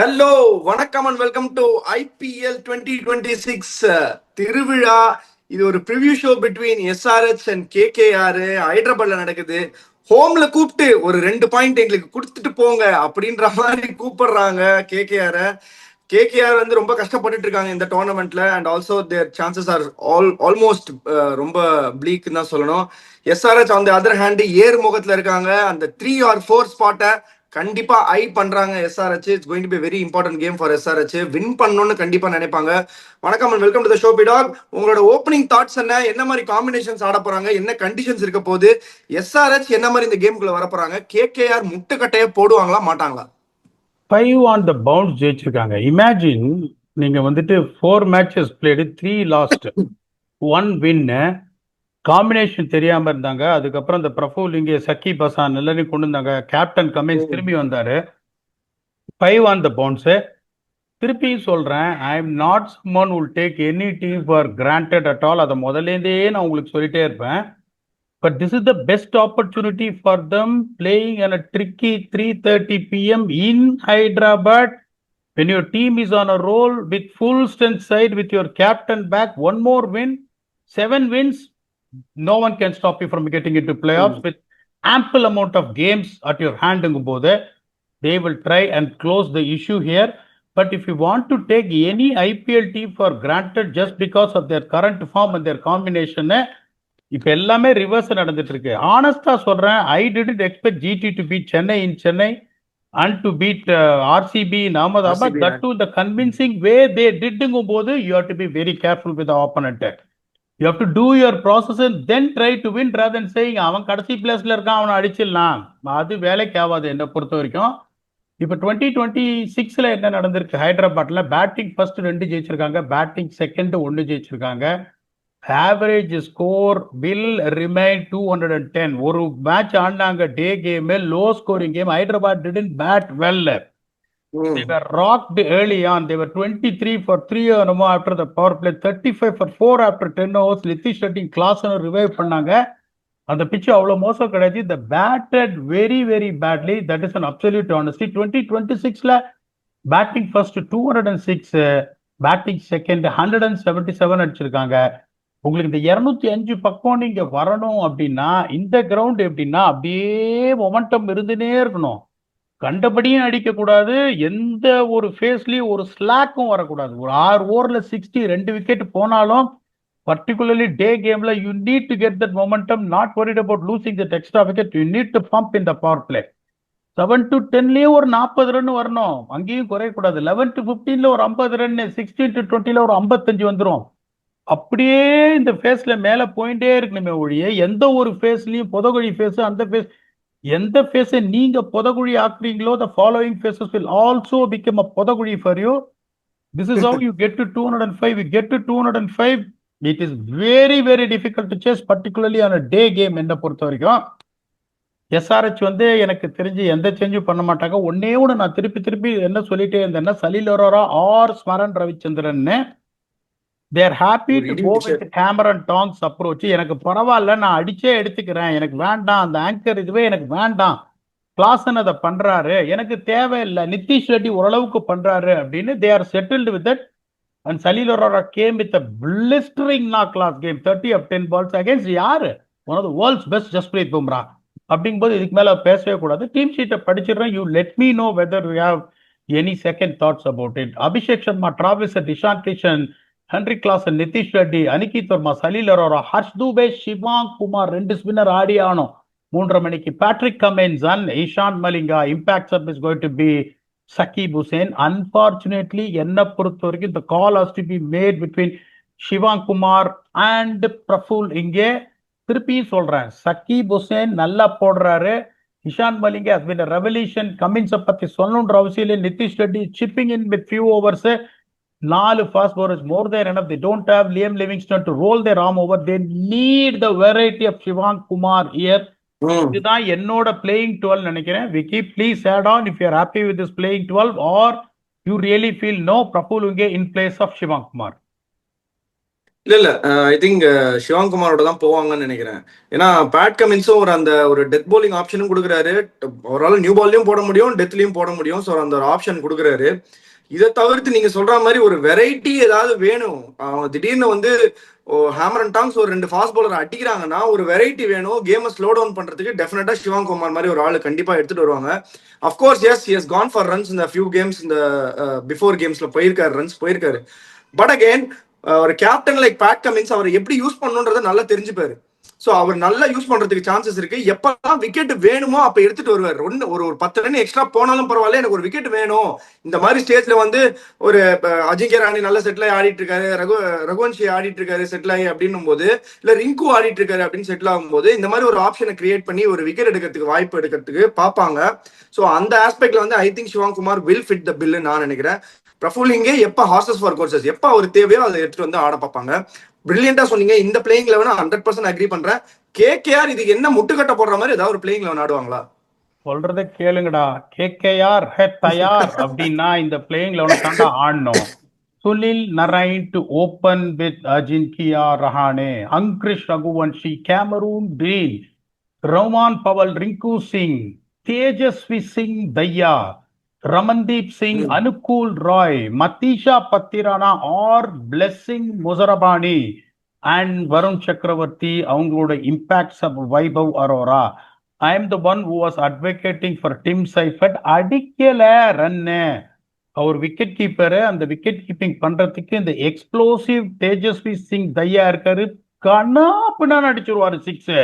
Hello வணக்கம் and welcome to IPL 2026 திருவிழா. இது ஒரு preview show between SRH and KKR ஹைதராபாத்ல நடக்குது. ஹோம்ல கூப்பிட்டு ஒரு 2 பாயிண்ட் எங்களுக்கு கொடுத்துட்டு போங்க அப்படின்ற மாதிரி கூப்பிடுறாங்க கேகேஆர். கேகேஆர் வந்து ரொம்ப கஷ்டப்பட்டுட்டு இருக்காங்க இந்த டோர்னமெண்ட்ல and also their chances are almost ரொம்ப ப்ளீக்னு தான் சொல்லணும். SRH on the other hand ஏர் முகத்துல இருக்காங்க. அந்த 3 or 4 ஸ்பாட்டை கண்டிப்பா ஐ பண்றாங்க SRH. It's going to be very important game for SRH. Win பண்ணணும்னு கண்டிப்பா நினைப்பாங்க. வணக்கம் and welcome to the show பிடாக். உங்களோட ஓப்பனிங் தாட்ஸ் என்ன மாதிரி காம்பினேஷன்ஸ் ஆட போறாங்க, என்ன கண்டிஷன்ஸ் இருக்க போகுது, எஸ்ஆர்ஹெச் என்ன மாதிரி இந்த கேமுக்குள்ள வர போறாங்க, கேகேஆர் முட்டுக்கட்டையை போடுவாங்களா மாட்டாங்களா? 5 on the bounce ஜெயிச்சிருக்காங்க. இமேஜின் நீங்க வந்துட்டு 4 matches played 3 lost 1 win. Combination தெரியாம இருந்தாங்க. அதுக்கப்புறம் இந்த பிரஃபுல் இங்கே சக்கி பசான் எல்லாரையும் கொண்டு வந்தாங்க. கேப்டன் கமின்ஸ் திரும்பி வந்தாரு. 5 on the bounce. திருப்பி சொல்றேன், I am not summon will take any team for granted at all. அதை முதலேருந்தே நான் உங்களுக்கு சொல்லிட்டே இருப்பேன். But this is the best opportunity for them playing on a tricky 3:30 p.m. in Hyderabad. When your team is on a roll with full strength side with your captain back, one more win, 7 wins, no one can stop you from getting into playoffs with ample amount of games at your hand. They will try and close the issue here. But if you want to take any IPL team for granted just because of their current form and their combination, இப்ப எல்லாமே reverse நடந்துட்டு இருக்கு. ஆனஸ்டா சொல்றேன், I didn't expect GT to beat Chennai in Chennai and to beat RCB in Ahmedabad. That too the convincing way they டிட்ங்கும் போது you have to be very careful with opponent. You have to do your process and then try to win rather than saying அவன் கடைசி பிளேஸ்ல இருக்கான் அவனை அடிச்சிடலாம். அது வேலைக்கு ஆகாது என்னை பொறுத்த வரைக்கும். இப்ப 2026 என்ன நடந்திருக்கு ஹைதராபாத்ல? பேட்டிங் ஃபர்ஸ்ட் 2 ஜெயிச்சிருக்காங்க, பேட்டிங் செகண்ட் 1 ஜெயிச்சிருக்காங்க. Average score will remain 210. ஒரு மேட்ச் ஆடினாங்க day game, low scoring game. Hyderabad didn't bat well. They were rocked early on. They were 23 for 3 after the power play, 35 for 4 after 10 overs. Nitish Reddy class revive பண்ணாங்க. அந்த பிச்சு அவ்வளவு மோசம் கிடையாது. The batted very very badly. That is an absolute honesty. 2026ல batting first 206, batting second 177 அடிச்சிருக்காங்க. உங்களுக்கு இந்த 205 பக்கம் நீங்க வரணும் அப்படின்னா இந்த கிரவுண்ட் எப்படின்னா அப்படியே மொமெண்டம் இருந்துனே இருக்கணும். கண்டபடியும் அடிக்கக்கூடாது, எந்த ஒரு ஃபேஸ்லயும் ஒரு ஸ்லாக்கும் வரக்கூடாது. ஒரு 6 ஓவர்ல 60 2 விக்கெட் போனாலும் பர்டிகுலர்லி டே கேம்ல you need to get that momentum. Not worried about losing that extra wicket. You need to pump in the power play. 7 to 10லயே ஒரு 40 ரன் வரணும், அங்கேயும் குறையக்கூடாது. 11 to 15ல ஒரு 50 ரன், 16 to 20ல ஒரு 55 வந்துடும். அப்படியே இந்த ஃபேஸ்ல மேல போயிட்டே இருக்கணுமே ஒழிய எந்த ஒரு ஃபேஸ்லயும் புதகுழி ஃபேஸ் அந்த ஃபேஸ் எந்த ஃபேஸை நீங்க புதகுழி ஆக்குறீங்களோ the following faces will also become a புதகுழி for you. This is how you get to 205. You get to 205, it is very very difficult to chase, particularly on a day game. என்ன பொறுத்த வரைக்கும் SRH வந்து எனக்கு தெரிஞ்சு எந்த சேஞ்சும் பண்ண மாட்டாங்க. ஒன்னே ஒன்று நான் திருப்பி என்ன சொல்லிட்டே இருந்தேன்னா, Salil Arora or Smaran Ravichandran they are happy to go with Cameron Tonks approach. எனக்கு பரவாயில்ல, நான் அடிச்சே எடுத்துக்கிறேன், எனக்கு வேண்டாம் அந்த ஆங்கர் இதுவே எனக்கு வேண்டாம், கிளாசன் அதை பண்றாரு, எனக்கு தேவையில்லை, நிதிஷ் ரெட்டி ஓரளவுக்கு பண்றாரு அப்படின்னு they are settled with that. And Salil Arora came with a blistering knock-class game, 30 of 10 balls against யாரு, one of the world's best Jasprit Bumrah. அப்படிங்கும்போது இதுக்கு மேல பேசவே கூடாது. டீம் ஷீட்டை படிச்சிடுறேன். You let me know whether you have any second thoughts about it. Abhishek Sharma, Travis Head, Ishan Kishan, Heinrich Klaasen, Nitish Reddy, Aniket Varma, Salil Arora, Harsh Dubey, Shivang Kumar 2 spinner ஆடி ஆனோம் 3:30 மணிக்கு. Patrick Cummins and Eshan Malinga. Impact sub is going to be Sakib Hussain. Unfortunately என்ன பொறுத்த வரைக்கும் the call has to be made between Shivang Kumar and Praful. இங்கே திருப்பி சொல்றேன், சக்கீப் Hussein நல்லா போடுறாரு, Ishan Malinga has been a revelation. கமின்ஸை பத்தி சொல்லணுன்ற அவசியம் இல்லை. Nitish Reddy chipping in with few overs, 4 fast bowlers more than enough. They don't have Liam Livingstone to roll their arm over. They need the variety of Shivang Kumar here. இதுதான் என்னோட playing 12 நினைக்கிறேன். Vicky please add on if you are happy with this playing 12 or you really feel no Praful Unge in place of Shivang Kumar. இல்ல ஐ think சிவாங் குமாரோட தான் போவாங்கன்னு நினைக்கிறேன். ஏன்னா bad கமின்ஸும் ஒரு death bowling ஆப்ஷனும் கொடுக்குறாரு. ஓவரால் நியூ பால்லையும் போட முடியும், டெத்லயும் போட முடியும். ஸோ அந்த ஒரு ஆப்ஷன் கொடுக்குறாரு. இதை தவிர்த்து நீங்க சொல்ற மாதிரி ஒரு வெரைட்டி ஏதாவது வேணும். அவங்க திடீர்னு ஹேமர் அண்ட் டாங்ஸ் ஒரு 2 ஃபாஸ்ட் bowler அடிக்கிறாங்கன்னா ஒரு வெரைட்டி வேணும். கேமை ஸ்லோ டவுன் பண்றதுக்கு டெஃபினட்டா சிவாங் குமார் மாதிரி ஒரு ஆளு கண்டிப்பா எடுத்துட்டு வருவாங்க. Of course S he has gone for runs இந்த ஃபியூ கேம்ஸ், இந்த பிஃபோர் கேம்ஸ்ல போயிருக்காரு, ரன்ஸ் போயிருக்காரு. பட் அகெயின் ஒரு கேப்டன் லைக் பேட் கமின்ஸ் அவரை எப்படி யூஸ் பண்ணணுன்றதை நல்லா தெரிஞ்சுப்பாரு. ஸோ அவர் நல்லா யூஸ் பண்றதுக்கு சான்சஸ் இருக்கு. எப்பெல்லாம் விக்கெட் வேணுமோ அப்ப எடுத்துட்டு வருவார். ஒரு 10 ரன் எக்ஸ்ட்ரா போனாலும் பரவாயில்ல, எனக்கு ஒரு விக்கெட் வேணும். இந்த மாதிரி ஸ்டேஜ்ல ஒரு அஜிங்கிய ராணி நல்ல செட்டில் ஆகி ஆடிட்டு இருக்காரு, ரகுவன்ஷி ஆடிட்டு இருக்காரு செட்டில் ஆகி அப்படின்னும் போது, இல்ல ரிங்கு ஆடிட்டு இருக்காரு அப்படின்னு செட்டில் ஆகும்போது இந்த மாதிரி ஒரு ஆப்ஷனை கிரியேட் பண்ணி ஒரு விக்கெட் எடுக்கிறதுக்கு வாய்ப்பு எடுக்கிறதுக்கு பார்ப்பாங்க. ஸோ அந்த ஆஸ்பெக்ட்ல I think Shivang Kumar will fit the bill நான் நினைக்கிறேன். பிரஃபுலிங்கே எப்ப ஹார்சஸ் ஃபார் கோர்சஸ் எப்ப அவர் தேவையோ அதை எடுத்துட்டு ஆட பார்ப்பாங்க. பிரில்லியண்டா சொன்னீங்க. இந்த பிளேயிங் லெவன் 100% அக்ரி பண்றேன். கேகேஆர் இதுக்கு என்ன முட்டுக்கட்ட போடுற மாதிரி ஏதாவது ஒரு பிளேயிங் லெவன் ஆடுவாங்களா? சொல்றத கேளுங்கடா. கேகேஆர் ஹே தயார் அப்படின்னா இந்த பிளேயிங் லெவனை தாண்டா ஆடணும். Sunil Narine to open with Ajinkya Rahane, Angkrish Raghuvanshi, Cameron Green, Rovman Powell, Rinku Singh, Tejasvi Singh Dahiya, Ramandeep Singh, Anukul Roy, Matheesha Pathirana or Blessing Muzarabani and Varun Chakravarthy. அவங்களோட impacts of Vaibhav Arora. I am the one who was advocating for Tim Seifert. அடிக்கல ரன்னு. அவர் விக்கெட் கீப்பரு. அந்த விக்கெட் கீப்பிங் பண்றதுக்கு இந்த explosive Tejashwi Singh தையா இருக்காரு. கண்ணா பின்னான்னு அடிச்சிருவாரு six.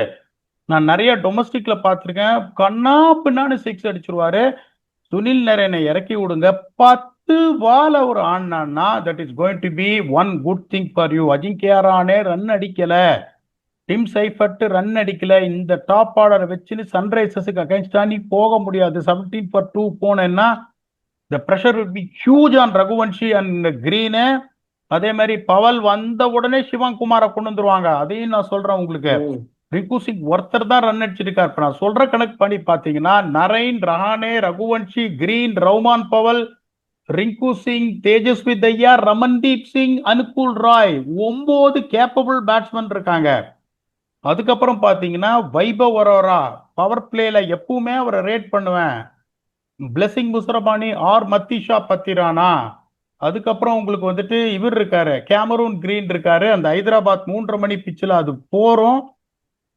நான் நிறைய டொமஸ்டிக்ல பார்த்துருக்கேன். கண்ணா பின்னான்னு சிக்ஸ் அடிச்சிருவாரு. சுனில் நரேனை இறக்கி விடுங்க. 10 பால் அவர் ஆடினான்னா that is going to be one good thing for you. Ajinkya Rahane run அடிக்கல, டிம் சைஃபர்ட் ரன் அடிக்கல. இந்த டாப் ஆர்டரை வச்சுன்னு சன்ரைசர்ஸுக்கு அகைன்ஸ்டா நீ போக முடியாது. 17 for 2 போனேன்னா the pressure will be huge on Raghuvanshi and green. அதே மாதிரி பவல் வந்த உடனே சிவாங் குமாரை கொண்டு வந்துருவாங்க. அதையும் நான் சொல்றேன் உங்களுக்கு. ரிங்கு சிங் ஒருத்தர் தான் ரன் அடிச்சிருக்காரு. இப்ப நான் சொல்ற கணக்கு பண்ணி பாத்தீங்கன்னா Narine, Rahane, Raghuvanshi, Green, Rovman Powell, Rinku Singh, Tejasvi Dahiya, Ramandeep Singh, Anukul Roy, 9 capable batsmen இருக்காங்க. அதுக்கப்புறம் பாத்தீங்கன்னா வைபவ் அரோரா. பவர் பிளேல எப்பவுமே அவரை ரேட் பண்ணுவேன். Blessing Muzarabani or Matheesha Pathirana. அதுக்கப்புறம் உங்களுக்கு இவர் இருக்காரு, கேமரூன் கிரீன் இருக்காரு. அந்த ஹைதராபாத் 3:30 மணி பிச்சில் அது போறோம்.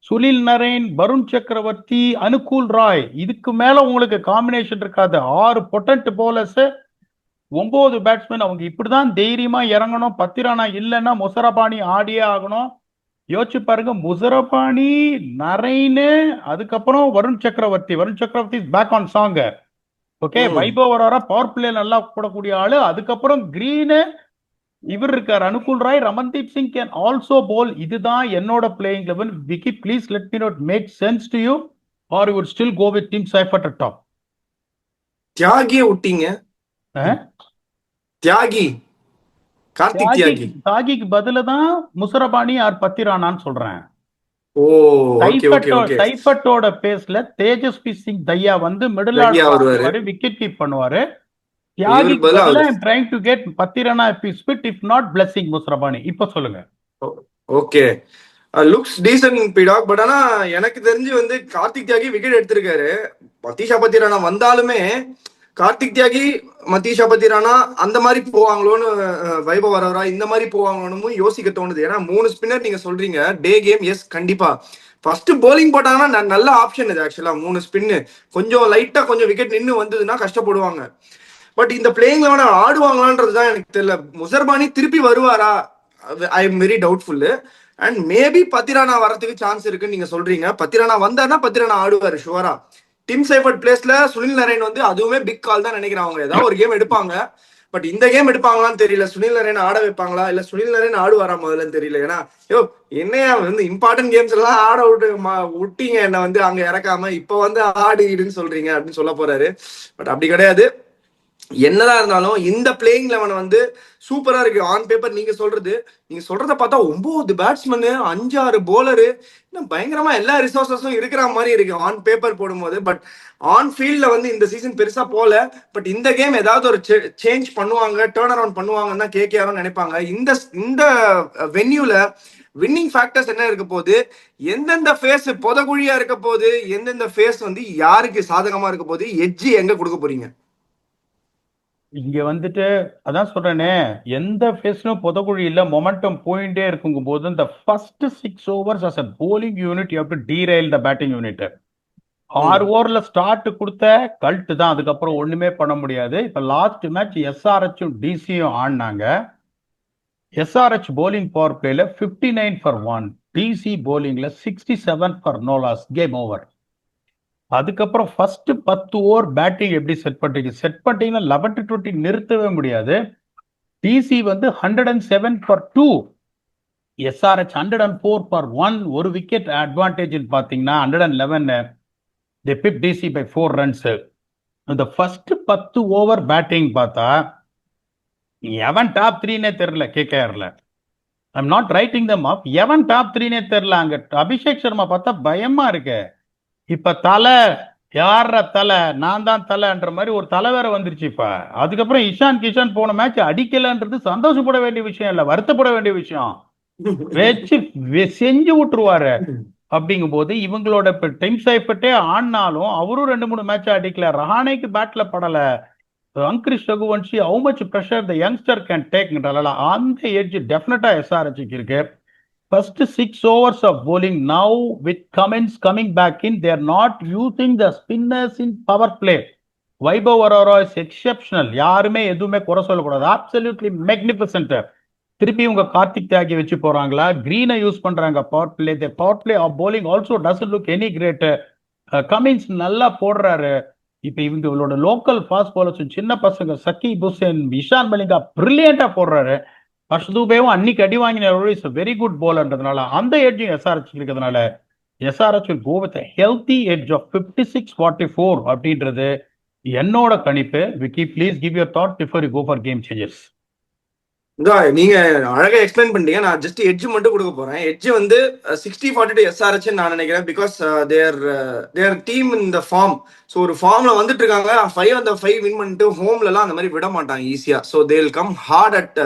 சுனில் நரேன், வருண் சக்கரவர்த்தி, அனுகூல் ராய். இதுக்கு மேல உங்களுக்கு காம்பினேஷன் இருக்காது. 6 பொட்டன்ட் போலர்ஸ், 9 பேட்ஸ்மேன். அவங்க இப்படிதான் தைரியமா இறங்கணும். பத்திரானா இல்லைன்னா முசரபானி ஆடியே ஆகணும். யோசிச்சு பாருங்க. முசரபானி, நரைனு, அதுக்கப்புறம் Varun Chakravarthy back on song. Okay. Vaibhav Arora power play நல்லா போடக்கூடிய ஆளு. அதுக்கப்புறம் கிரீனு, இவர் இருக்கார் Anukul Roy, Ramandeep Singh can also bowl. இதுதான் என்னோட playing eleven. Vicky please let me know make sense to you or you would still go with Tim Seifert at top. தியாகியை விட்டீங்க. தியாகி, கார்த்திக் தியாகி. தியாகிக்கு பதில தான் முசரபானி ஆர் பத்திரானான்னு சொல்றேன். Oh okay okay okay. சைஃபர்ட்டோட பேஸ்ல Tejasvi Singh Dahiya middle order wicket keep பண்ணுவாரு. தியாகிக்கு பதிலா I am trying to get Pathirana if he is fit, if not Blessing Muzarabani. இப்போ சொல்லுங்க. ஓகே, லுக்ஸ் டீசன்ட் பிடாக். பட் ஆனா எனக்கு தெரிஞ்சு கார்த்திக் தியாகி விக்கெட் எடுத்திருக்காரு. மதீஷா பத்திரானா வந்தாலுமே கார்த்திக் தியாகி, மதீஷா பத்திரானா அந்த மாதிரி போவாங்களோன்னு, வைபவ் அரோரா இந்த மாதிரி போவாங்களோன்னு யோசிக்க தோணுது. ஏன்னா 3 ஸ்பின்னர் நீங்க சொல்றீங்க. டே கேம் எஸ் கண்டிப்பா. ஃபர்ஸ்ட் போலிங் போட்டாங்கன்னா நல்ல ஆப்ஷன் இது. ஆக்சுவலா 3 ஸ்பின்னு கொஞ்சம் லைட்டா கொஞ்சம் விக்கெட் நின்று வந்ததுன்னா கஷ்டப்படுவாங்க. பட் இந்த பிளேயிங் லெவன் ஆடுவாங்களான்றதுதான் எனக்கு தெரியல. முசர்பானி திருப்பி வருவாரா? I am very doubtful. And maybe Pathirana வரதுக்கு சான்ஸ் இருக்குன்னு நீங்க சொல்றீங்க. பத்திரானா வந்தாருன்னா பத்திரானா ஆடுவாரு ஷுவரா. டிம் சைஃபர்ட் பிளேஸ்ல சுனில் நரேன் அதுவுமே பிக் கால் தான் நினைக்கிறேன். அவங்க ஏதாவது ஒரு கேம் எடுப்பாங்க. பட் இந்த கேம் எடுப்பாங்களான்னு தெரியல. சுனில் நரேன் ஆட வைப்பாங்களா, இல்ல சுனில் நரேன் ஆடுவாரா முதல்லன்னு தெரியல. ஏன்னா என்னையா இம்பார்ட்டன்ட் கேம்ஸ் எல்லாம் ஆட விட்டீங்க என்ன அங்க இறக்காம இப்ப ஆடுன்னு சொல்றீங்க அப்படின்னு சொல்ல போறாரு. பட் அப்படி கிடையாது. என்னதான் இருந்தாலும் இந்த பிளேயிங் லெவன் வந்து சூப்பரா இருக்கு. ஆன் பேப்பர் நீங்க சொல்றத பார்த்தா 9 பேட்ஸ்மேனு 5-6 போலரு, இன்னும் பயங்கரமா எல்லா ரிசோர்சஸும் இருக்கிற மாதிரி இருக்கு ஆன் பேப்பர் போடும்போது. பட் ஆன் ஃபீல்ட்ல வந்து இந்த சீசன் பெருசா போல. பட் இந்த கேம் ஏதாவது ஒரு சேஞ்ச் பண்ணுவாங்க, டேர்ன் அரவுண்ட் பண்ணுவாங்கன்னு தான் கேகேஆரும் நினைப்பாங்க. இந்த இந்த வென்யூல வின்னிங் ஃபேக்டர்ஸ் என்ன இருக்க போகுது, எந்தெந்த ஃபேஸ் புதகுழியா இருக்க போகுது, எந்தெந்த ஃபேஸ் வந்து யாருக்கு சாதகமா இருக்க போகுது, எட்ஜி எங்க கொடுக்க போறீங்க? இங்க வந்துட்டு அதான் சொல்றேனே, எந்த ஃபேஸ்லும் புதக்குழி இல்ல, மொமெண்டம் போயிட்டே இருக்குங்கும் போது இந்த first 6 overs as a bowling unit you have to derail the batting unit. 6 ஓவர்ல ஸ்டார்ட் கொடுத்த கல்ட்டு தான், அதுக்கப்புறம் ஒண்ணுமே பண்ண முடியாது. இப்ப லாஸ்ட் மேட்ச் எஸ்ஆர்ஹெச்சும் டிசியும் ஆடினாங்க. எஸ்ஆர்ஹெச் bowling பவர் பிளேல 59 for 1, டிசி bowlingல 67 for no loss, game over. அதுக்கப்புறம் ஃபர்ஸ்ட் 10 ஓவர் பேட்டிங் எப்படி செட் பண்ணிட்டீங்கன்னா 11 to 20 நிறுத்தவே முடியாது. டிசி வந்து 107 for 2, எஸ்ஆர்ஹெச் 104 for 1, ஒரு விக்கெட் அட்வான்டேஜ் பாத்தீங்கன்னா 111. they pipped DC by 4 runs. இந்த ஃபர்ஸ்ட் 10 ஓவர் பேட்டிங் பார்த்தா எவன் டாப் 3னே தெரியல கேகேஆர்ல. I'm not writing them off, எவன் டாப் 3னே தெரியல. அங்க அபிஷேக் சர்மா பார்த்தா பயமா இருக்கு. இப்ப தலை யார தலை, நான் தான் தலைன்ற மாதிரி ஒரு தலை வேற வந்துருச்சு இப்ப. அதுக்கப்புறம் இஷான் கிஷான் போன மேட்ச் அடிக்கலன்றது சந்தோஷப்பட வேண்டிய விஷயம் இல்ல, வருத்தப்பட வேண்டிய விஷயம். வச்சு செஞ்சு விட்டுருவாரு. அப்படிங்கும் போது இவங்களோட டைம் சைஃபட்டே ஆனாலும் அவரும் 2-3 மேட்ச் அடிக்கல. ரஹானேக்கு பேட்ல படல. Angkrish Raghuvanshi how much pressure the youngster can takeன்றதால அந்த எட்ஜ் டெஃபினட்டா எஸ்ஆர்ஹெச்சுக்கு இருக்கு. First 6 overs of bowling now with Cummins coming back in, they are not using the spinners in power play. Vaibhav Arora is exceptional. யாருமே எதுவுமே குறை சொல்லக்கூடாது, absolutely magnificent. திருப்பி உங்க கார்த்திக் தியாகி வச்சு போறாங்களா, கிரீனை யூஸ் பண்றாங்க power play. The power play off bowling also doesn't look any great. Cummins நல்லா போடுறாரு. இப்ப இவங்களோட லோக்கல் ஃபாஸ்ட் பவுலர்ஸ் சின்ன பசங்க சக்கீப் ஹுசேன், இஷான் மலிங்கா பிரில்லியண்டா போடுறாரு. ஹர்ஷ்தூபேவும் அன்னைக்கு அடி வாங்கினவரோட இஸ் வெரி குட் போலர்ன்றதுனால அந்த எட்ஜும் எஸ்ஆர்ஹெச் இருக்கிறதுனால SRH will go with a healthy edge of 56-44 அப்படின்றது என்னோட கணிப்பு. Vicky, please give your thought before you go for game changers. நீங்க அழகா எக்ஸ்பிளைன் பண்ணிட்டீங்க. நான் ஜஸ்ட் எட்ஜ் மட்டும் கொடுக்க போறேன். எட்ஜ் வந்து 60-42 எஸ்ஆர்ஹெச் நான் நினைக்கிறேன். பிகாஸ் தேர் டீம் இந்த ஃபார்ம். ஸோ ஒரு ஃபார்ம்ல வந்துட்டு இருக்காங்க. 5 வின் பண்ணிட்டு ஹோம்ல எல்லாம் அந்த மாதிரி விட மாட்டாங்க ஈஸியா. So they will come hard at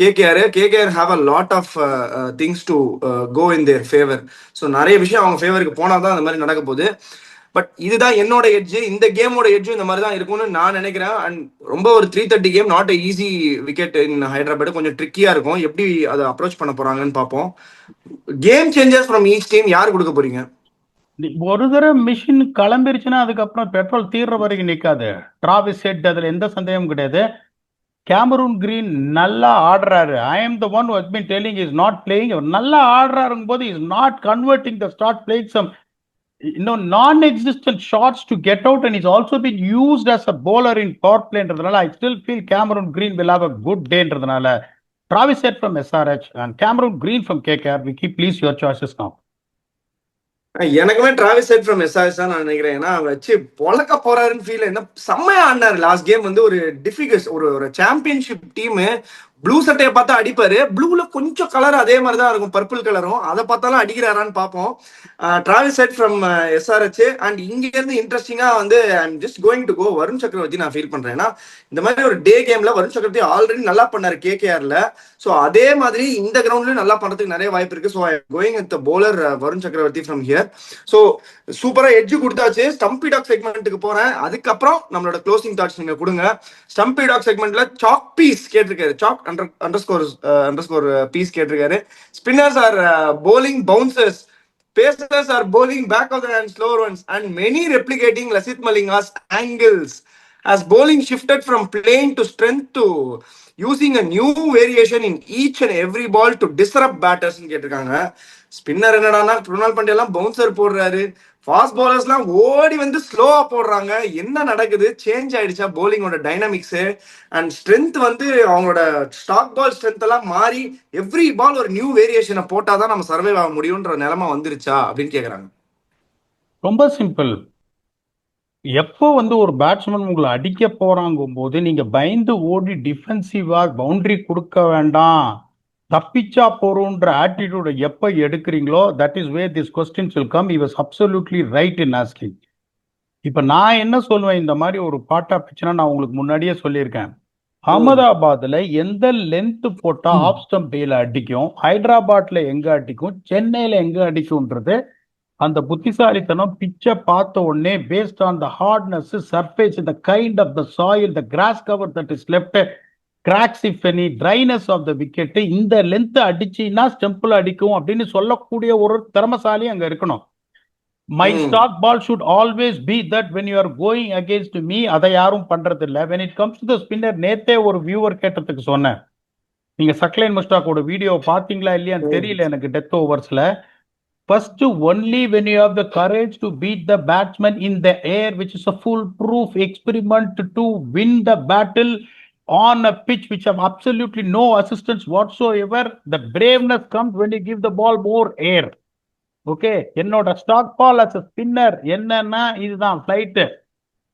KKR have a lot of things to go in their favour. So நிறைய விஷயம் அவங்க ஃபேவருக்கு போனால் தான் அந்த மாதிரி நடக்க போகுது. பட் இதுதான் என்னோட எட்ஜ். இந்த கேமோட எட்ஜும் இந்த மாதிரி தான் இருக்கும்னு நான் நினைக்கிறேன். அண்ட் ரொம்ப ஒரு 330 கேம், நாட் ஈஸி விக்கெட் இன் ஹைதராபாத். கொஞ்சம் ட்ரிக்கியா இருக்கும். எப்படி அதை அப்ரோச் பண்ண போறாங்கன்னு பார்ப்போம். Game changers from each team யார் கொடுக்க போறீங்க? ஒரு தடவை மிஷின் கிளம்பிருச்சுன்னா அதுக்கப்புறம் பெட்ரோல் தீர்ற வரைக்கும் நிற்காது. டிராவிஸ் ஹெட், அதுல எந்த சந்தேகமும் கிடையாது. கேமரூன் கிரீன் நல்லா ஆடுறாரு. I am the one who has been telling is not playing. நல்லா ஆடுறாருங்கும் போது is not converting the start playing some non-existent shots to get out, and he's also been used as a bowler in power play. I still feel Cameron Green will have a good day. Travis Head from SRH and Cameron Green from KKR. Vicky, please, your choices now. எனக்குமே Travis Head from SRH தான் நான் நினைக்கிறேன். ஏன்னா வச்சு பொழக்க போறாருன்னு feel. என்ன செம்மையா ஆடினாரு last game. வந்து ஒரு டிஃபிகல்ட் ஒரு சாம்பியன்ஷிப் டீம் ப்ளூ சட்டையை பார்த்தா அடிப்பாரு. ப்ளூல கொஞ்சம் கலர் அதே மாதிரி தான் இருக்கும், பர்பிள் கலரும். அதை பார்த்தாலும் அடிக்கிறாரான்னு பார்ப்போம். Travis Head from SRH. And இங்க இருந்து இன்ட்ரெஸ்டிங்கா வந்து I'm just going to go Varun Chakravarthy நான் ஃபீல் பண்றேன். ஏன்னா இந்த மாதிரி ஒரு டே கேம்ல வருண் சக்கரவர்த்தி ஆல்ரெடி நல்லா பண்ணாரு கேகேஆர்ல. ஸோ அதே மாதிரி இந்த கிரவுண்ட்லயும் நல்லா பண்றதுக்கு நிறைய வாய்ப்பு இருக்கு. So I going with bowler Varun சக்கரவர்த்தி ஃப்ரம் ஹியர். ஸோ சூப்பரா எட்ஜ் கொடுத்தாச்சு. ஸ்டம்பி டாக் செக்மெண்ட்டுக்கு போறேன். அதுக்கப்புறம் நம்மளோட க்ளோசிங் தாட்ஸ் நீங்க கொடுங்க. ஸ்டம்பி டாக் செக்மெண்ட்ல சாக் பீஸ் கேட்டிருக்காரு. சாக் அண்டர்ஸ்கோர் பீஸ் கேட்டிருக்காரு. Spinners are bowling bouncers. Pacers are bowling back of the hand slower ones and many replicating Lasith Malinga's angles. As bowling shifted from plain to strength to using a new variation in each and every ball to disrupt batters கேட்டிருக்காங்க. Spinner என்னடானா குருணால் பாண்டியா எல்லாம் bouncer போடுறாரு. Fast bowlers எல்லாம் ஓடி வந்து ஸ்லோவா போடுறாங்க. என்ன நடக்குது? சேஞ்ச் ஆயிடுச்சா போலிங்கோட டைனாமிக்ஸ் அண்ட் ஸ்ட்ரென்த்? வந்து அவங்களோட ஸ்டாக் பால் ஸ்ட்ரென்த் எல்லாம் மாறி எவ்ரி பால் ஒரு நியூ வேரியேஷனை போட்டாதான் நம்ம சர்வைவ் ஆக முடியும்ன்ற நிலைமை வந்துருச்சா அப்படின்னு கேக்குறாங்க. ரொம்ப சிம்பிள். எப்போ வந்து ஒரு பேட்ஸ்மேன் உங்களை அடிக்க போறாங்கும் போது நீங்க பயந்து ஓடி டிஃபென்சிவா பவுண்டரி கொடுக்க வேண்டாம், தப்பிச்சா போறோன்ற ஆட்டிடியூட எப்ப எடுக்கிறீங்களோ that is where this questions will come. he was absolutely right in asking. இப்ப நான் என்ன சொல்லுவேன், இந்த மாதிரி ஒரு பாட்டா பிச்சுனா நான் உங்களுக்கு முன்னாடியே சொல்லியிருக்கேன். அகமதாபாத்ல எந்த லென்த் போட்டா ஆஃப் ஸ்டம்ப் பேல அடிக்கும், ஹைதராபாத்ல எங்க அடிக்கும், சென்னையில எங்க அடிக்கும்ன்றது அந்த புத்திசாலித்தனம் பிச்சை பார்த்த உடனே based on the hardness surface, the kind of the soil, the grass cover that is left, cracks if any, dryness of the wicket, இந்த லென்த் அடிச்சுன்னா ஸ்டெம்பிள் அடிக்கும் அப்படின்னு சொல்லக்கூடிய ஒரு திறமசாலி அங்க இருக்கணும். My stock ball should always be that when you are going against me. அதை யாரும் பண்றது இல்லை. When it comes to the spinner, நேத்தே ஒரு வியூவர் கேட்டதுக்கு சொன்னேன். நீங்க சக்லைன் முஸ்டாக்கோட வீடியோ பாத்தீங்களா இல்லையான்னு தெரியல எனக்கு, death ஓவர்ஸ்ல. First, only when you have the courage to beat the batsman in the air, which is a foolproof experiment to win the battle on a pitch which have absolutely no assistance whatsoever, the braveness comes when you give the ball more air. Okay, என்னோட stock ball as spinner என்னன்னா இதுதான் flight.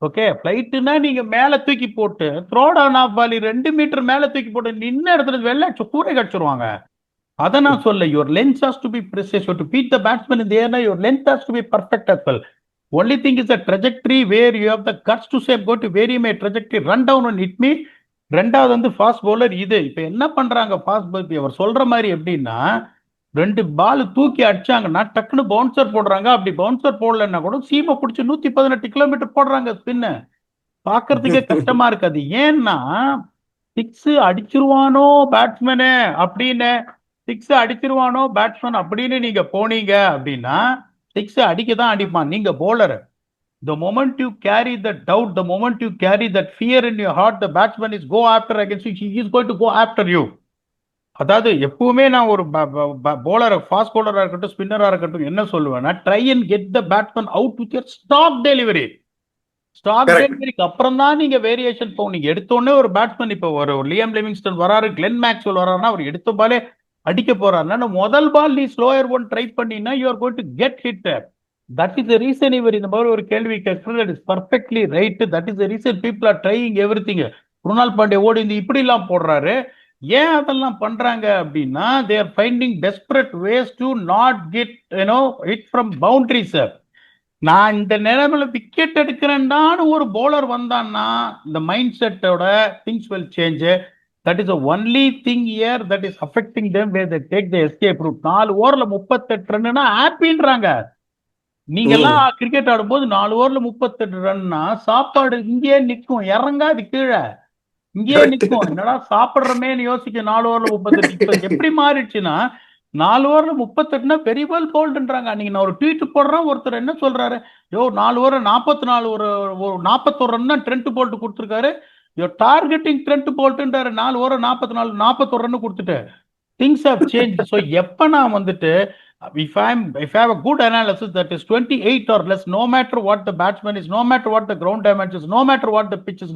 Okay, ஃபிளைட்டுனா நீங்க மேல தூக்கி போட்டு throw down of ball 2 metre மேல தூக்கி போட்டு நின்ன இடத்துல வெள்ள கூரை கடிச்சிருவாங்க. அதை நான் சொல்ல, your length has to be precise. To beat the batsman in the air, your length has to be perfect as well. Only thing is a trajectory where you have the guts to say I'm going to vary my trajectory, run down and hit me. ரெண்டாவது வந்து fast bowler. இது இப்ப என்ன பண்றாங்க fast bowler, அவர் சொல்ற மாதிரி எப்படின்னா 2 பால் தூக்கி அடிச்சாங்கன்னா டக்குன்னு பவுன்சர் போடுறாங்க. அப்படி பவுன்சர் போடலன்னா கூட சீமை பிடிச்சி 118 கிலோமீட்டர் போடுறாங்க ஸ்பின்னு. பாக்குறதுக்கே கஷ்டமா இருக்காது. ஏன்னா 6 அடிச்சிருவானோ பேட்ஸ்மேனு அப்படின்னு, 6 அடிச்சிருவானோ பேட்ஸ்மேன் அப்படின்னு நீங்க போனீங்க அப்படின்னா 6 அடிக்க தான் அடிப்பான். நீங்க bowler. the moment you carry that doubt, the moment you carry that fear in your heart, the batsman is go after against you, he is going to go after you. அதாவது எப்பவுமே நான் ஒரு போலர், ஃபாஸ்ட் போலரா இருக்கட்டும் ஸ்பின்னரா இருக்கட்டும் என்ன சொல்லுவேன்னா, try and get the batsman out with your stock delivery. Stock டெலிவரிக்கு அப்புறம் தான் நீங்க வேரியேஷன் போகும். நீங்க எடுத்தோடனே ஒரு பேட்ஸ்மேன், இப்போ ஒரு லியம் லிவிங்ஸ்டன் வராரு, கிளென் மேக்ஸ்வெல் வராருன்னா அவர் எடுத்த பாலே அடிக்க போறாருன்னா முதல் பால் நீ ஸ்லோயர் ஒன் ட்ரை பண்ணினா you are going to get hit. That is the reason இவர் இந்த மாதிரி ஒரு கேள்வி கேட்கறது. That is perfectly right. That is the reason people are trying everything. Krunal Pandey ஓடி இந்த இப்படி எல்லாம் போடுறாரு. ஏன் அதெல்லாம் பண்றாங்க அப்படின்னா, they are finding desperate ways to not get hit from boundaries. நான் இந்த நிலைமையில விக்கெட் எடுக்கிறேன்டான்னு ஒரு போலர் வந்தான்னா இந்த மைண்ட் செட்டோட things will change. That is the only thing here that is affecting them where they take the escape route. 4 ஓவர்ல 38 ரன்னா ஹாப்பின்றாங்க. நீங்க எல்லாம் கிரிக்கெட் ஆடும்போது 4 ஓவர்ல 38 ரன்னா சாப்பாடு இங்கேயே நிற்கும், இறங்காது கீழே, இங்கேயே நிற்கும். என்னடா சாப்பிடுறமேன்னு யோசிக்க 4 ஓவர்ல 38 எப்படி மாறிடுச்சுன்னா 4 ஓவர்ல 38னா வெரி வெல் போல்டுன்றாங்க. அன்னைக்கு நான் ஒரு ட்வீட் போடுறேன், ஒருத்தர் என்ன சொல்றாரு, 4 ஓவர் 44 ஒரு 41 ரன் ட்ரெண்ட் போல்ட் கொடுத்துருக்காரு. You're targeting Trent Boltonன்றாரு 4 over 41 run கொடுத்துட்டு. Things have changed. So எப்ப நான் வந்துட்டு if I have a good analysis that is 28 or less, no matter what the batsman is, no matter what the ground damage is, no matter what the pitch is,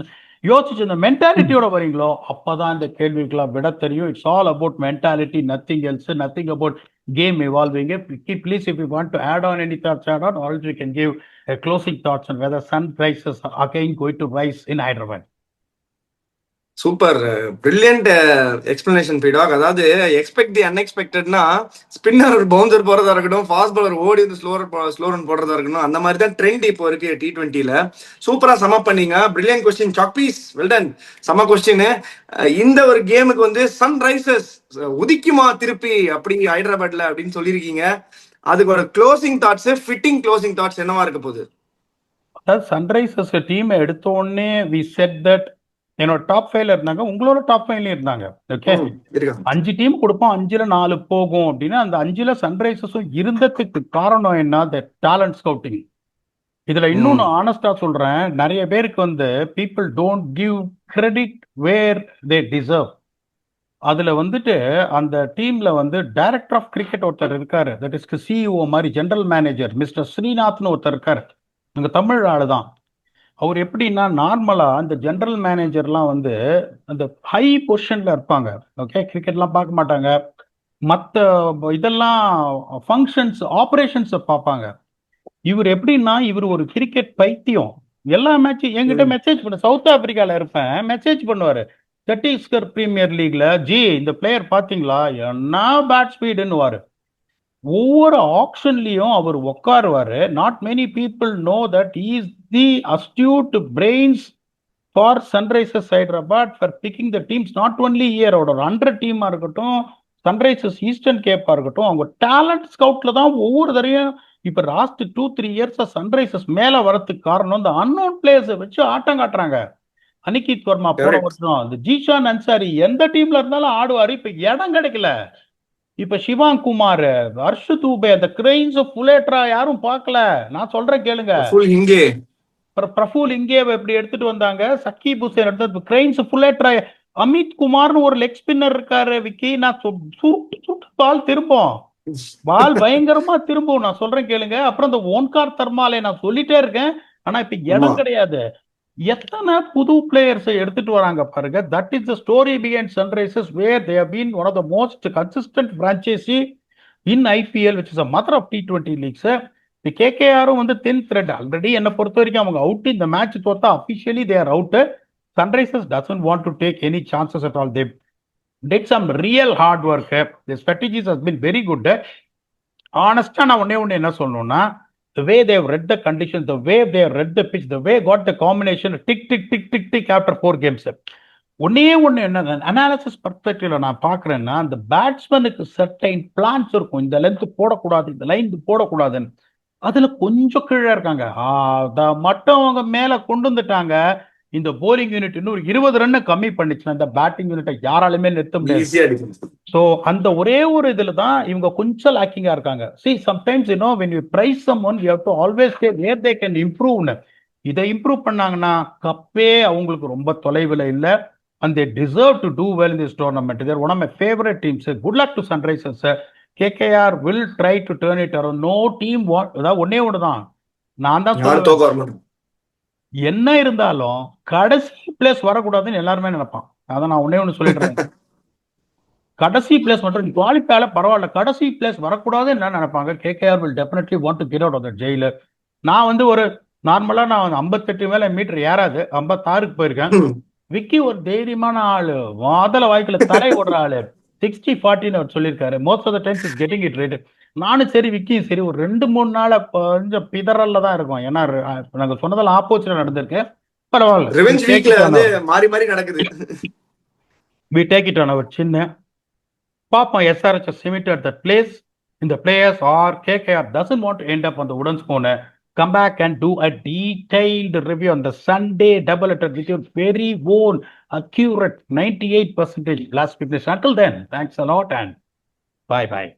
யோசிச்சு இந்த மென்டாலிட்டியோட வரீங்களோ அப்பதான் இந்த கேள்விக்கெல்லாம் விட தெரியும். It's all about mentality, nothing else, nothing about game evolving. Please, if you want to add on any thoughts, add on, or else we can give a closing thoughts on whether sunrises are again going to rise in Hyderabad. Super, brilliant explanation பீடாக். அதாவது expect the அன்எக்ஸ்பெக்டட்னா spinner ஒரு bouncer போறதா இருக்கட்டும், fast bowler ஓடி வந்து slow run போடுறதா இருக்கணும், அந்த மாதிரி தான் ட்ரெண்ட் இப்போ இருக்கு T20ல. சூப்பரா சம பண்ணீங்க. Brilliant question chalk piece, well done. சம கொஸ்டின். இந்த ஒரு கேமுக்கு வந்து சன்ரைசர்ஸ் உதிக்குமா திருப்பி அப்படி ஹைதராபாத்ல அப்படின்னு சொல்லியிருக்கீங்க. அதுக்கு ஒரு closing thoughts, fitting closing thoughts என்னவா இருக்க போகுது? அதாவது சன்ரைசர்ஸ் டீம் எடுத்த உடனே வி செட் தட் என்னோட டாப் 5ல இருந்தாங்க, உங்களோட டாப் 5ல இருந்தாங்க. ஓகே, 5 டீம் கொடுப்போம், 5ல 4 போகும் அப்படின்னா அந்த 5ல சன்ரைசர்ஸும் இருந்ததுக்கு காரணம் என்ன? The talent scouting. இதுல இன்னொன்னு ஆனஸ்டா சொல்றேன், நிறைய பேருக்கு வந்து people don't give credit where they deserve. அதுல வந்துட்டு அந்த டீம்ல வந்து டைரக்டர் ஆஃப் கிரிக்கெட் ஒருத்தர் இருக்காரு, தட் இஸ் சிஇஓ மாதிரி ஜெனரல் மேனேஜர் மிஸ்டர் ஸ்ரீநாத்னு ஒருத்தர் இருக்காரு, அங்க தமிழ் ஆளு தான். அவர் எப்படின்னா நார்மலா இந்த ஜெனரல் மேனேஜர்லாம் வந்து அந்த ஹை பொசிஷன்ல இருப்பாங்க. ஓகே, கிரிக்கெட்லாம் பார்க்க மாட்டாங்க, மற்ற இதெல்லாம் ஃபங்க்ஷன்ஸ் ஆப்ரேஷன்ஸை பார்ப்பாங்க. இவர் எப்படின்னா இவர் ஒரு கிரிக்கெட் பைத்தியம். எல்லா மேட்சும் என்கிட்ட ம். மெசேஜ் பண்ண, சவுத் ஆப்பிரிக்கால இருப்பேன், மெசேஜ் பண்ணுவாரு. சத்தீஸ்கர் பிரீமியர் லீக்ல, ஜி இந்த பிளேயர் பாத்தீங்களா, என்ன பேட் ஸ்பீடுன்னு. ஒவ்வொரு ஆப்ஷன்லயும் அவர் உட்காருவாரு. Not many people know that is the astute brains for Sunrisers Hyderabad for picking the teams. Not only இயரோட ஒரு 100 டீமா இருக்கட்டும், சன்ரைசர்ஸ் ஈஸ்டர்ன் கேப்பா இருக்கட்டும், அவங்க டேலண்ட் ஸ்கவுட்ல தான் ஒவ்வொரு தடையும். இப்ப லாஸ்ட் 2-3 இயர்ஸ் சன்ரைசர்ஸ் மேல வரதுக்கு காரணம் இந்த அன்னோன் பிளேயர்ஸை வச்சு ஆட்டம் காட்டுறாங்க. அனிகித் வர்மா போன Correct. வருஷம், இந்த ஜீஷான் அன்சாரி எந்த டீம்ல இருந்தாலும் ஆடுவாரு. இப்ப இடம் கிடைக்கல. இப்ப சிவாங் குமார், ஹர்ஷ் தூபே, அந்த கிரெயின்ஸ் புலேட்ரா யாரும் பார்க்கல. நான் சொல்றேன் கேளுங்க. ஃபுல் இங்கே. பிரஃபுல் இங்கே எப்படி எடுத்துட்டு வந்தாங்க, சக்கீப் ஹுசேன் எடுத்து கிரெயின்ஸ் புலேட்ரா. அமித் குமார்னு ஒரு லெக் ஸ்பின்னர் இருக்காரு விக்கி. நான் சுட்டு பால் திரும்பும், பால் பயங்கரமா திரும்பும். நான் சொல்றேன் கேளுங்க. அப்புறம் இந்த ஓன்கார் தர்மாலே நான் சொல்லிட்டே இருக்கேன். ஆனா இப்ப ஆமா. இடம் கிடையாது. எத்தனை புது பிளேயர்ஸ் எடுத்துட்டு வராங்க பாருங்க. That is the story behind Sunrisers where they have been one of the most consistent franchise in IPL which is a mother of T20 leagues. இந்த கேகேஆரும் வந்து தின் த்ரெட். ஆல்ரெடி என்னை பொறுத்த வரைக்கும் அவங்க அவுட். இந்த மேட்ச் தோத்தா officially they are out. Sunrisers doesn't want to take any chances at all. They did some real hard work. The strategies has been very good. ஆனஸ்டா நான் ஒன்னே என்ன சொல்லணும்னா, the way they have read the conditions, the way they have read the pitch, the way got the combination tick tick tick tick tick after 4 games. ஒன்னே என்ன analysis பர்ஸ்பெக்டிவ்ல நான் பாக்குறேன்னா, அந்த பேட்ஸ்மேனுக்கு certain plans இருக்கும். இந்த லென்த் போடக்கூடாது, இந்த லைன் போடக்கூடாதுன்னு. அதுல கொஞ்சம் கீழே இருக்காங்க. அத மட்டும் அவங்க மேல கொண்டு வந்துட்டாங்க. இந்த போலிங் யூனிட் இன்னும் 20 ரன் கம்மி பண்ணிச்சுன்னா இந்த பேட்டிங் யூனிட்டை யாராலுமே நிறுத்த முடியாது. ஈஸியா அடிக்கும். ஸோ அந்த ஒரே ஒரு இதுல தான் இவங்க கொஞ்சம் லேக்கிங்கா இருக்காங்க. See sometimes when you price someone you have to always say where they can improve. இதை இம்ப்ரூவ் பண்ணாங்கன்னா கப்பே அவங்களுக்கு ரொம்ப தொலைவில் இல்லை. and they deserve to do well in this tournament. They're one of my favorite teams. Good luck to Sunrisers. KKR will try to turn it around. No team அதாவது ஒன்னே ஒன்று தான் நான் தான் யாரும் சொல்லுவேன். தோக்க வர மாட்டாங்க. என்ன இருந்தாலும் கடைசி பிளேஸ் வரக்கூடாதுன்னு எல்லாருமே நினைப்பான். அதை நான் ஒன்னே சொல்லிடுறேன். கடைசி பிளேஸ் மட்டும் குவாலிஃபைல பரவாயில்ல, கடைசி பிளேஸ் வரக்கூடாதுன்னு என்ன நினைப்பாங்க. KKR will definitely want to get out of the jailer. நான் வந்து ஒரு நார்மலா நான் 58 மேல மீட்டர் ஏறாது, 56க்கு போயிருக்கேன். விக்கி ஒரு தைரியமான ஆளு, வாதல வாய்க்குல தலை ஓடுற ஆளு. 60-40 அவர் சொல்லியிருக்காரு. Most of the times is getting it right. நானும் சரி விக்கியும் சரி ஒரு 2-3 நாள கொஞ்சம் பிதறல்ல தான் இருக்கும். ஏன்னா நாங்க சொன்னதெல்லாம் ஆப்போசிட்டா நடந்திருக்கு. பரவாயில்ல, ரிவெஞ்ச் வீக்ல வந்து மாறி மாறி நடக்குது. we take it on our chin. Papa SRH has cemented that place in the players, or KKR doesn't want to end up on the wooden spoon. Come back and do a detailed review on the Sunday doubleheader with your very own accurate 98% last fitness. Until then, thanks a lot and bye-bye.